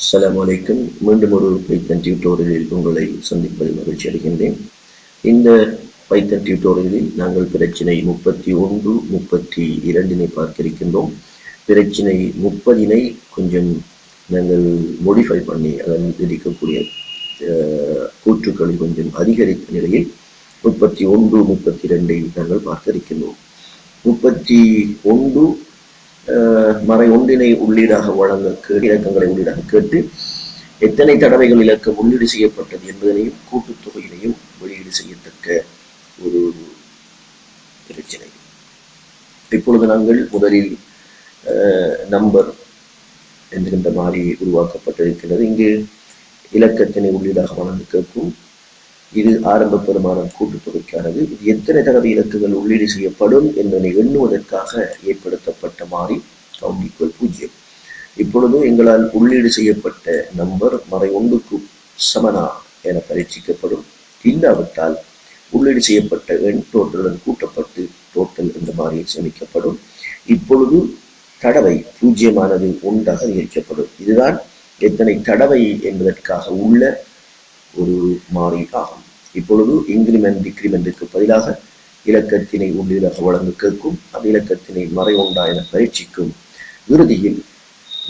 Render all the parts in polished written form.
அஸ்ஸலாமு அலைக்கும். மீண்டும் ஒரு பைத்தன் டியூட்டோரியலில் உங்களை சந்திப்பதில் மகிழ்ச்சி அடைகின்றேன். இந்த பைத்தன் டியூட்டோரியலில் நாங்கள் பிரச்சினை 31, 32 பார்க்க இருக்கின்றோம். பிரச்சினை 30 கொஞ்சம் நாங்கள் மோடிஃபை பண்ணி அதில் இருக்கக்கூடிய கூற்றுக்களை கொஞ்சம் அதிகரித்த நிலையில் 31, 32 நாங்கள் பார்க்க இருக்கின்றோம். 31 மறை ஒன்றினை உள்ளீடாக வழங்க இலக்கங்களை உள்ளீடாக கேட்டு எத்தனை தடவைகள் இலக்கம் உள்ளீடு செய்யப்பட்டது என்பதனையும் கூட்டுத்தொகையினையும் வெளியீடு செய்யத்தக்க ஒரு பிரச்சனை. இப்பொழுது நாங்கள் முதலில் நம்பர் என்கின்ற மாதிரி உருவாக்கப்பட்டிருக்கிறது. இங்கு இலக்கத்தினை உள்ளீடாக வழங்க கேட்கும். இது ஆரம்ப பெருமானம் கூட்டுத்தொகைக்கானது. இது எத்தனை தடவை இலக்குகள் உள்ளீடு செய்யப்படும் என்பதை எண்ணுவதற்காக ஏற்படுத்தப்பட்ட மாறி count equal 0. இப்பொழுது எங்களால் உள்ளீடு செய்யப்பட்ட நம்பர் மறை ஒன்றுக்கு சமனா என பரீட்சிக்கப்படும். இல்லாவிட்டால் உள்ளீடு செய்யப்பட்ட எண் டோட்டலுடன் கூட்டப்பட்டு டோட்டல் என்ற மாறியில் சேமிக்கப்படும். இப்பொழுது தடவை 0 ஒன்றாக அதிகரிக்கப்படும். இதுதான் எத்தனை தடவை என்பதற்காக உள்ள ஒரு மாறி ஆகும். இப்பொழுது இன்கிரிமெண்ட் டிக்ரிமெண்ட்டுக்கு பதிலாக இலக்கத்தினை உள்ளீடாக வழங்க கேட்கும். அந்த இலக்கத்தினை மறை ஒன்றா என பரீட்சிக்கும். இறுதியில்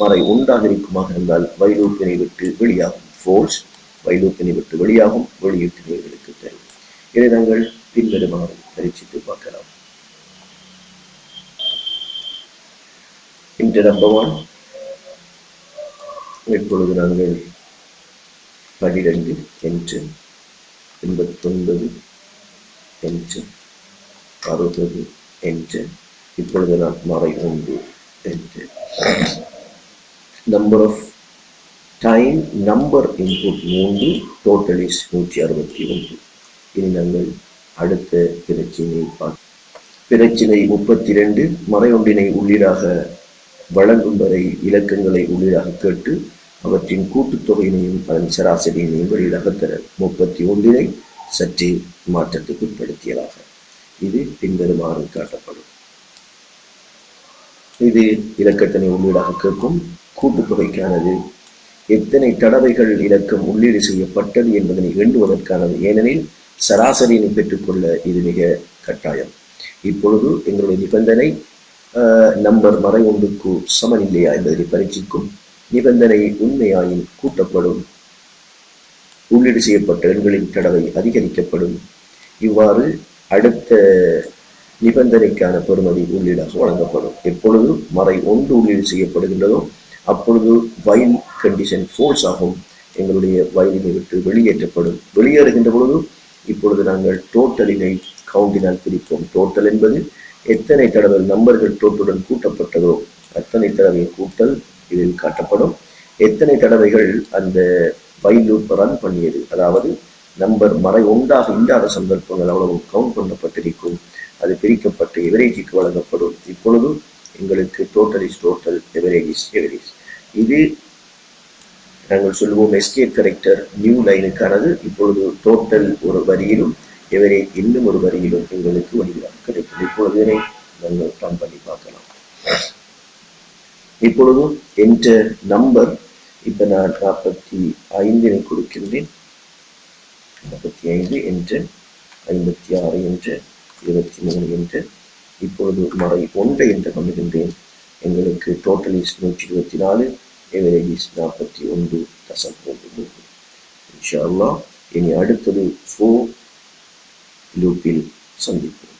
மறை ஒன்றாக இருக்குமாக இருந்தால் வைலூப்பினை விட்டு வெளியாகும். ஃபோல்ஸ் வைலூப்பினை விட்டு வெளியாகும். வெளியீட்டு நிலைகளுக்கு தரும். இதை நாங்கள் பின்வருமாறு பரீட்சித்து பார்க்கலாம். இன்று நம்பர் 1. இப்பொழுது நாங்கள் 12 என்று 89 என்று 60 என்று இப்பொழுது நான் மறை 1 என்று number of time number input 3 total is 161. இனி நாங்கள் அடுத்த பிரச்சினை பார்ப்போம். பிரச்சினை 32 மறை ஒன்றினை உள்ளீடாக வழங்கும் வரை இலக்கங்களை உள்ளீடாக கேட்டு அவற்றின் கூட்டுத்தொகையினையும் அதன் சராசரியினையும் வெளியீடாக தர 31 சற்றே மாற்றத்துக்கு உட்படுத்தியதாக இது பின்வருமாறு காட்டப்படும். இது இலக்கத்தினை உள்ளீடாக கேட்கும். கூட்டுத்தொகைக்கானது எத்தனை தடவைகள் இலக்கம் உள்ளீடு செய்யப்பட்டது என்பதனை எண்ணுவதற்கானது. ஏனெனில் சராசரியினை பெற்றுக்கொள்ள இது மிக கட்டாயம். இப்பொழுது எங்களுடைய நிபந்தனை நம்பர் மறை ஒன்றுக்கு சமன் இல்லையா என்பதை பரீட்சிக்கும். நிபந்தனை உண்மையாயின் கூட்டப்படும். உள்ளீடு செய்யப்பட்ட எண்களின் தடவை அதிகரிக்கப்படும். இவ்வாறு அடுத்த நிபந்தனைக்கான பெறுமதி உள்ளீடாக வழங்கப்படும். எப்பொழுது மறை 1 உள்ளீடு செய்யப்படுகின்றதோ அப்பொழுது வைல் கண்டிஷன் ஃபோல்ஸ் ஆகும். எங்களுடைய வைலினை விட்டு வெளியேற்றப்படும். வெளியேறுகின்ற பொழுது இப்பொழுது நாங்கள் டோட்டலினை கவுண்டினால் பிரிப்போம். டோட்டல் என்பது எத்தனை தடவை நம்பர்கள் டோட்டலுடன் கூட்டப்பட்டதோ அத்தனை தடவை கூட்டல் இதில் காட்டப்படும். எத்தனை தடவைகள் அந்த வைல் லூப் ரன் பண்ணியது, அதாவது நம்பர் மறை ஒன்றாக இல்லாத சந்தர்ப்பங்கள் அவ்வளவு கவுண்ட் பண்ணப்பட்டிருக்கும். அது பிரிக்கப்பட்டு எவரேஜுக்கு வழங்கப்படும். இப்பொழுது எங்களுக்கு total is total, average is average. இது நாங்கள் சொல்லுவோம் எஸ்கேப் கரெக்டர் நியூ லைனுக்கானது. இப்பொழுது டோட்டல் ஒரு வரியிலும் எவரேஜ் இன்னும் ஒரு வரியிலும் எங்களுக்கு வழியாக கிடைக்கும். இப்பொழுது இதனை நாங்கள் ரன் பண்ணி பார்க்கலாம். இப்பொழுது என்ற நம்பர் இப்ப நான் 45 கொடுக்கின்றேன். 45 என்று 56 என்று 23 என்று இப்பொழுது மறை 1 என்று பண்ணுகின்றேன். எங்களுக்கு டோட்டல் இஸ் 124, எவரேஜ் இஸ் 41.3. இன்ஷா அல்லாஹ் இனி அடுத்தது 4 லூப்பில் சந்திப்போம்.